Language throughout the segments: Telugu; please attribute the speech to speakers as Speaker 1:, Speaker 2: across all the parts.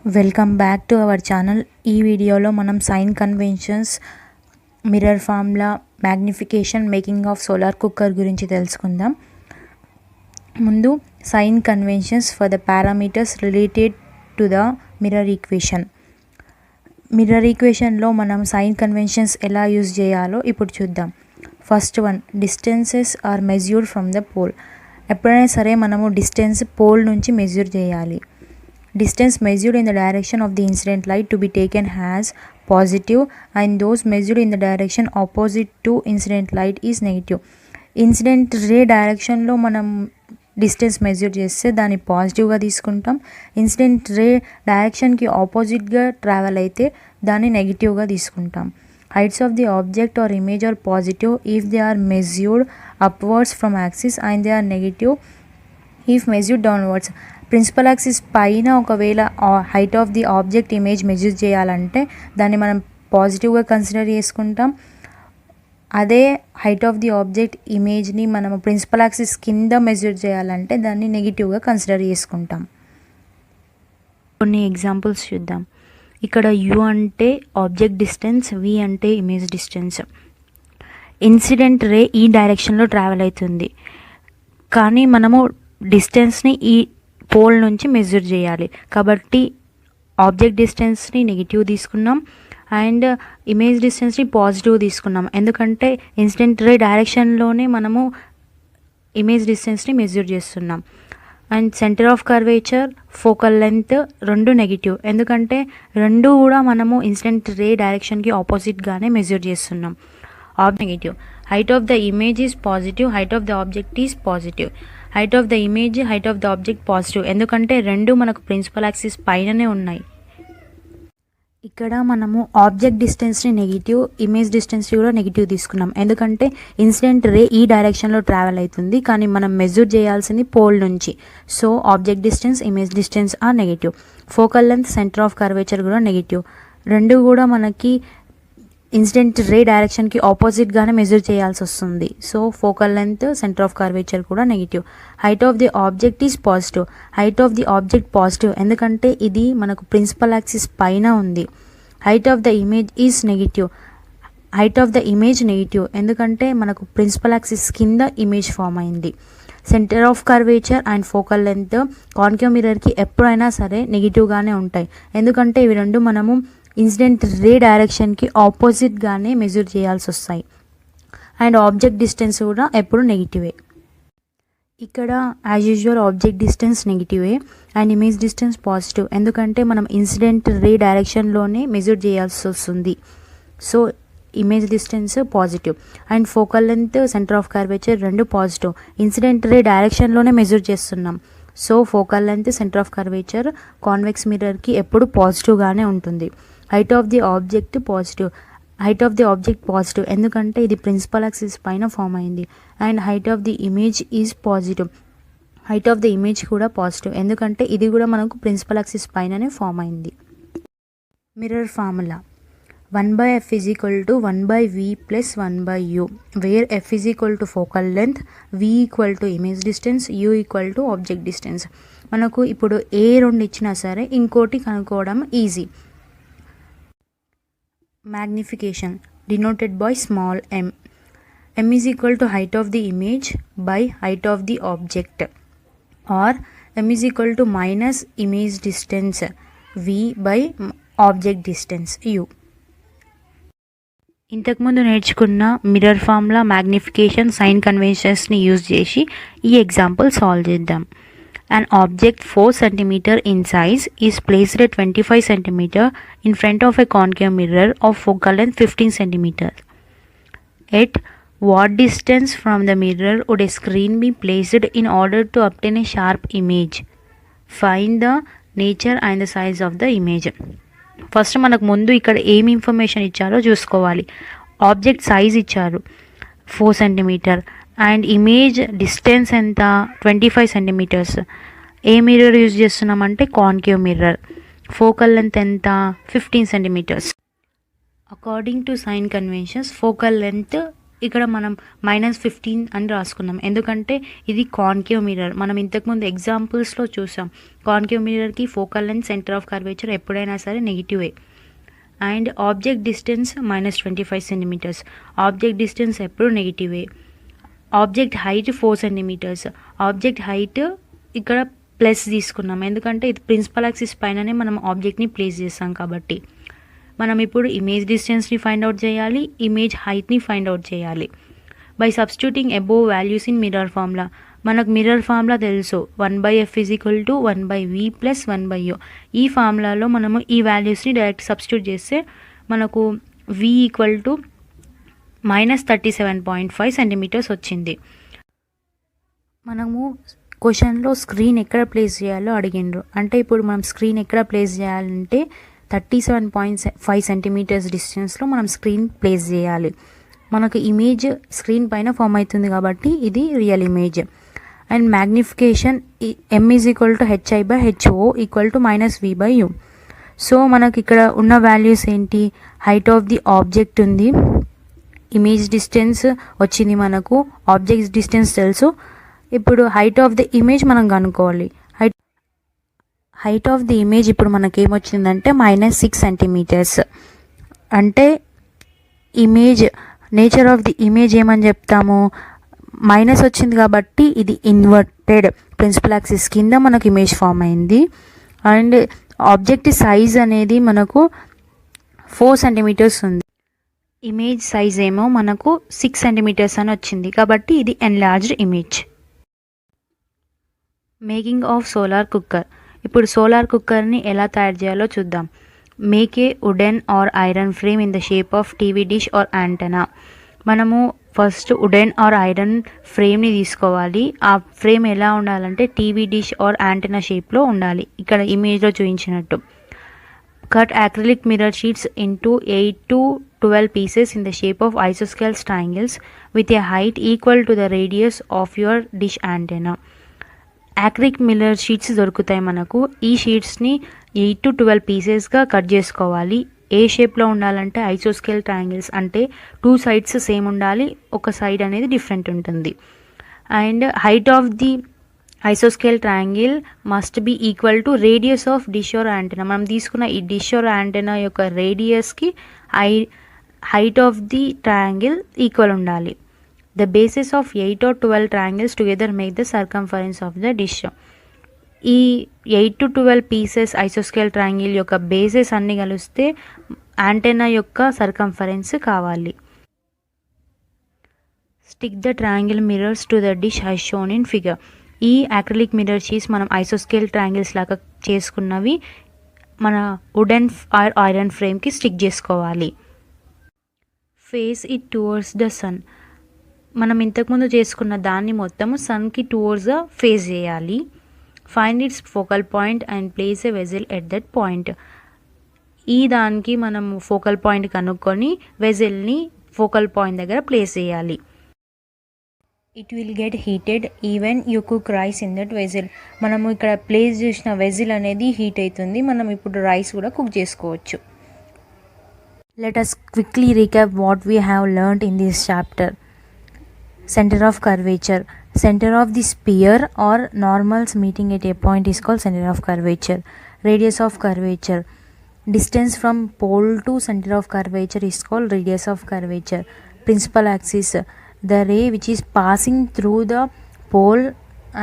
Speaker 1: Welcome back to our channel. ఈ వీడియోలో మనం sign conventions, mirror formula, magnification, making of solar cooker గురించి తెలుసుకుందాం. ముందు sign conventions for the parameters related to the mirror equation. Mirror ఈక్వేషన్లో మనం సైన్ కన్వెన్షన్స్ ఎలా యూజ్ చేయాలో ఇప్పుడు చూద్దాం. First one, distances are measured from the pole. ఎప్పుడైనా సరే మనము డిస్టెన్స్ పోల్ నుంచి మెజ్యూర్ చేయాలి. Distance measured in the direction of the incident light to be taken as positive and those measured in the direction opposite to incident light is negative. Incident ray డైరెక్షన్లో మనం డిస్టెన్స్ మెజర్ చేస్తే దాన్ని పాజిటివ్గా తీసుకుంటాం. ఇన్సిడెంట్ రే డైరెక్షన్కి ఆపోజిట్గా ట్రావెల్ అయితే దాన్ని నెగిటివ్గా తీసుకుంటాం. Heights of the object or image are positive if they are measured upwards from axis and they are negative if measured downwards. Principal axis పైన ఒకవేళ height of the object image measure చేయాలంటే దాన్ని మనం పాజిటివ్గా కన్సిడర్ చేసుకుంటాం. అదే హైట్ ఆఫ్ ది ఆబ్జెక్ట్ ఇమేజ్ని మనము ప్రిన్సిపల్ యాక్సిస్ కింద మెజర్ చేయాలంటే దాన్ని నెగిటివ్గా కన్సిడర్ చేసుకుంటాం. కొన్ని ఎగ్జాంపుల్స్ చూద్దాం. ఇక్కడ యు అంటే ఆబ్జెక్ట్ డిస్టెన్స్, వి అంటే ఇమేజ్ డిస్టెన్స్. ఇన్సిడెంట్ రే ఈ డైరెక్షన్లో ట్రావెల్ అవుతుంది, కానీ మనము డిస్టెన్స్ని ఈ పోల్ నుంచి మెజర్ చేయాలి. కాబట్టి ఆబ్జెక్ట్ డిస్టెన్స్ని నెగిటివ్ తీసుకున్నాం అండ్ ఇమేజ్ డిస్టెన్స్ని పాజిటివ్ తీసుకున్నాం. ఎందుకంటే ఇన్సిడెంట్ రే డైరెక్షన్లోనే మనము ఇమేజ్ డిస్టెన్స్ని మెజర్ చేస్తున్నాం. And centre of curvature, focal length రెండు నెగిటివ్, ఎందుకంటే రెండు కూడా మనము ఇన్సిడెంట్ రే డైరెక్షన్కి ఆపోజిట్గానే మెజర్ చేస్తున్నాం. Negative. Height of the image is positive, height of the object is positive. Height of the image, height of the object positive, ఎందుకంటే రెండు మనకు ప్రిన్సిపల్ యాక్సిస్ పైననే ఉన్నాయి. ఇక్కడ మనము ఆబ్జెక్ట్ డిస్టెన్స్ని నెగిటివ్, ఇమేజ్ డిస్టెన్స్ని కూడా నెగిటివ్ తీసుకున్నాం. ఎందుకంటే ఇన్సిడెంట్ రే ఈ డైరెక్షన్లో ట్రావెల్ అవుతుంది, కానీ మనం మెజర్ చేయాల్సింది పోల్ నుంచి. So object distance, image distance are negative. Focal length, centre of curvature కూడా నెగిటివ్. రెండు కూడా మనకి ఇన్సిడెంట్ రే డైరెక్షన్కి ఆపోజిట్గానే మెజర్ చేయాల్సి వస్తుంది. So focal length, centre of curvature కూడా negative. Height of the object is positive. Height of the object positive, ఎందుకంటే ఇది మనకు ప్రిన్సిపల్ యాక్సిస్ పైన ఉంది. Height of the image is negative. Height of the image negative, ఎందుకంటే మనకు ప్రిన్సిపల్ యాక్సిస్ కింద ఇమేజ్ ఫామ్ అయింది. Centre of curvature and focal length concave మిర్రర్కి ఎప్పుడైనా సరే నెగిటివ్గానే ఉంటాయి, ఎందుకంటే ఇవి రెండు మనము ఇన్సిడెంట్ రే డైరెక్షన్కి ఆపోజిట్గానే మెజర్ చేయాల్సి వస్తాయి. అండ్ ఆబ్జెక్ట్ డిస్టెన్స్ కూడా ఎప్పుడు నెగిటివే. ఇక్కడ యాజ్ యూజువల్ ఆబ్జెక్ట్ డిస్టెన్స్ నెగిటివే అండ్ ఇమేజ్ డిస్టెన్స్ పాజిటివ్, ఎందుకంటే మనం ఇన్సిడెంట్ రే డైరెక్షన్లోనే మెజర్ చేయాల్సి వస్తుంది. So image distance positive. And focal length, centre of curvature రెండు పాజిటివ్. ఇన్సిడెంట్ రే డైరెక్షన్లోనే మెజర్ చేస్తున్నాం. So focal length, centre of curvature convex మిర్రర్కి ఎప్పుడు పాజిటివ్గానే ఉంటుంది. Height of the object positive. Height of the object positive, ఎందుకంటే ఇది ప్రిన్సిపల్ యాక్సిస్ పైన ఫామ్ అయింది. And height of the image is positive. Height of the image కూడా పాజిటివ్, ఎందుకంటే ఇది కూడా మనకు ప్రిన్సిపల్ యాక్సిస్ పైననే ఫామ్ అయింది. Mirror formula 1/f is equal to 1/v plus 1/u, where f is equal to focal length, v equal to image distance, u equal to object distance. మనకు ఇప్పుడు ఏ రెండు ఇచ్చినా సరే ఇంకోటి కనుక్కోవడం easy. Magnification denoted by small m. m is equal to height of the image by height of the object, or m is equal to minus image distance v by object distance u. ఇంతకుముందు నేర్చుకున్న మిర్రర్ ఫార్ములా, మ్యాగ్నిఫికేషన్, సైన్ కన్వెన్షన్స్ని యూజ్ చేసి ఈ ఎగ్జాంపుల్ సాల్వ్ చేద్దాం. An object 4 cm in size is placed at 25 cm in front of a concave mirror of focal length 15 cm. At what distance from the mirror would a screen be placed in order to obtain a sharp image? Find the nature and the size of the image. First మనకు ముందు ఇక్కడ ఏమి ఇన్ఫర్మేషన్ ఇచ్చారో చూసుకోవాలి. ఆబ్జెక్ట్ సైజ్ ఇచ్చారు 4 cm అండ్ ఇమేజ్ డిస్టెన్స్ ఎంత 25 cm. ఏ మిర్రర్ యూజ్ చేస్తున్నామంటే కాన్కేవ్ మిర్రర్. ఫోకల్ లెంత్ ఎంత 15 cm. According to sign conventions focal length ఇక్కడ మనం -15 అని రాసుకున్నాం, ఎందుకంటే ఇది కాన్కేవ్ మిర్రర్. మనం ఇంతకుముందు ఎగ్జాంపుల్స్లో చూసాం, కాన్కేవ్ మిర్రర్కి focal length, centre of curvature ఎప్పుడైనా సరే నెగిటివే. And object distance -25 centimetres, object distance ఎప్పుడు నెగిటివే. Object height 4 centimetres, object height ఇక్కడ ప్లస్ తీసుకున్నాం, ఎందుకంటే ఇది ప్రిన్సిపల్ యాక్సిస్ పైననే మనం ఆబ్జెక్ట్ని ప్లేస్ చేస్తాం కాబట్టి. మనం ఇప్పుడు ఇమేజ్ డిస్టెన్స్ని ఫైండ్ అవుట్ చేయాలి, ఇమేజ్ హైట్ని ఫైండ్ అవుట్ చేయాలి. By substituting above values in mirror formula. మనకు మిర్రర్ ఫార్ములా తెలుసు, 1/f = 1/v + 1/u. ఈ ఫార్ములాలో మనము ఈ వాల్యూస్ని డైరెక్ట్ సబ్స్టిట్యూట్ చేస్తే మనకు v = -37.5 సెంటీమీటర్స్ వచ్చింది. మనము క్వశ్చన్లో స్క్రీన్ ఎక్కడ ప్లేస్ చేయాలో అడిగిండ్రు, అంటే ఇప్పుడు మనం స్క్రీన్ ఎక్కడ ప్లేస్ చేయాలంటే 37.5 సెంటీమీటర్స్ డిస్టెన్స్లో మనం స్క్రీన్ ప్లేస్ చేయాలి. మనకు ఇమేజ్ స్క్రీన్ పైన ఫామ్ అవుతుంది కాబట్టి ఇది real image. And magnification m = hi/ho = -v/u. So మనకి ఇక్కడ ఉన్న వాల్యూస్ ఏంటి, హైట్ ఆఫ్ ది ఆబ్జెక్ట్ ఉంది, ఇమేజ్ డిస్టెన్స్ వచ్చింది, మనకు ఆబ్జెక్ట్ డిస్టెన్స్ తెలుసు. ఇప్పుడు హైట్ ఆఫ్ ది ఇమేజ్ మనం కనుక్కోవాలి. హైట్ ఆఫ్ ది ఇమేజ్ ఇప్పుడు మనకి ఏమొచ్చిందంటే -6 సెంటీమీటర్స్. అంటే image nature of the image ఏమని చెప్తాము, మైనస్ వచ్చింది కాబట్టి ఇది ఇన్వర్టెడ్ ప్రిన్సిపల్ యాక్సిస్ కింద మనకు ఇమేజ్ ఫామ్ అయింది. అండ్ ఆబ్జెక్ట్ సైజ్ అనేది మనకు 4 సెంటీమీటర్స్ ఉంది, ఇమేజ్ సైజ్ ఏమో మనకు 6 సెంటీమీటర్స్ అని వచ్చింది కాబట్టి ఇది enlarged image. Making of solar cooker. ఇప్పుడు సోలార్ కుక్కర్ని ఎలా తయారు చేయాలో చూద్దాం. Make a wooden or iron frame in the shape of TV dish or antenna. మనము ఫస్ట్ వుడెన్ ఆర్ ఐరన్ ఫ్రేమ్ని తీసుకోవాలి. ఆ ఫ్రేమ్ ఎలా ఉండాలంటే టీవీ డిష్ ఆర్ యాంటెనా షేప్లో ఉండాలి, ఇక్కడ ఇమేజ్లో చూపించినట్టు. Cut acrylic mirror sheets into 8 to 12 pieces in the shape of isosceles triangles with a height equal to the radius of your dish antenna. Acrylic mirror sheets దొరుకుతాయి మనకు. ఈ షీట్స్ని 8 to 12 పీసెస్గా కట్ చేసుకోవాలి. ఏ షేప్లో ఉండాలంటే ఐసోస్కేల్ ట్రయాంగిల్స్, అంటే 2 సైడ్స్ సేమ్ ఉండాలి, ఒక సైడ్ అనేది డిఫరెంట్ ఉంటుంది. అండ్ హైట్ ఆఫ్ ది ఐసోస్కేల్ triangle must be equal to radius of dish or antenna. మనం తీసుకున్న ఈ డిష్ ఆర్ యాంటెనా యొక్క రేడియస్కి height of the triangle equal ఉండాలి. The bases of 8 or 12 triangles together make the circumference of the dish. ఈ 8 to 12 పీసెస్ ఐసోస్కేల్ ట్రయాంగిల్ యొక్క బేసెస్ అన్నీ కలిస్తే యాంటెనా యొక్క సర్కంఫరెన్స్ కావాలి. Stick the triangle mirrors to the dish as shown in figure. ఈ అక్రిలిక్ మిర్రర్ షీట్స్ మనం ఐసోస్కేల్ ట్రయాంగిల్స్ లాగా చేసుకున్నవి మన వుడెన్ ఆర్ ఐరన్ ఫ్రేమ్కి స్టిక్ చేసుకోవాలి. Face it towards the sun. మనం ఇంతకుముందు చేసుకున్న దాన్ని మొత్తము సన్కి టువర్డ్స్గా ఫేస్ చేయాలి. Find its focal point and place a vessel at that point. ఈ దానికి మనం ఫోకల్ పాయింట్ కనుక్కొని వెజిల్ని ఫోకల్ పాయింట్ దగ్గర ప్లేస్ చేయాలి. It will get heated even you cook rice in that వెజిల్. మనము ఇక్కడ ప్లేస్ చేసిన వెజిల్ అనేది హీట్ అవుతుంది, మనం ఇప్పుడు రైస్ కూడా కుక్ చేసుకోవచ్చు. Let us quickly recap what we have learnt in this chapter. Center of curvature. Center of the sphere or normals meeting at a point is called center of curvature. Radius of curvature. Distance from pole to center of curvature is called radius of curvature. Principal axis. The ray which is passing through the pole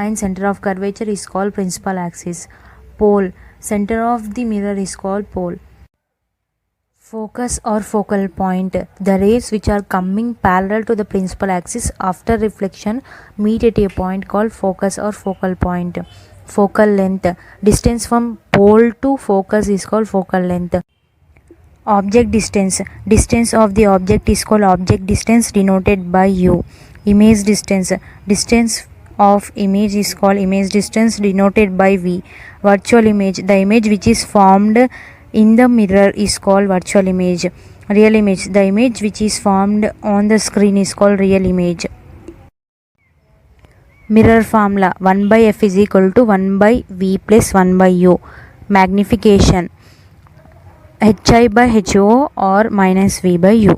Speaker 1: and center of curvature is called principal axis. Pole. Center of the mirror is called pole. Focus or focal point. The rays which are coming parallel to the principal axis after reflection meet at a point called focus or focal point. Focal length. Distance from pole to focus is called focal length. Object distance. Distance of the object is called object distance denoted by u. Image distance. Distance of image is called image distance denoted by v. Virtual image. The image which is formed in the mirror is called virtual image. Real image. The image which is formed on the screen is called real image. Mirror formula. 1/f = 1/v + 1/u. Magnification. hi/ho or -v/u.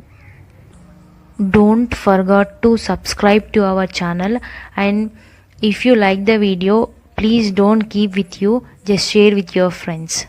Speaker 1: don't forget to subscribe to our channel, and if you like the video, please don't keep with you, just share with your friends.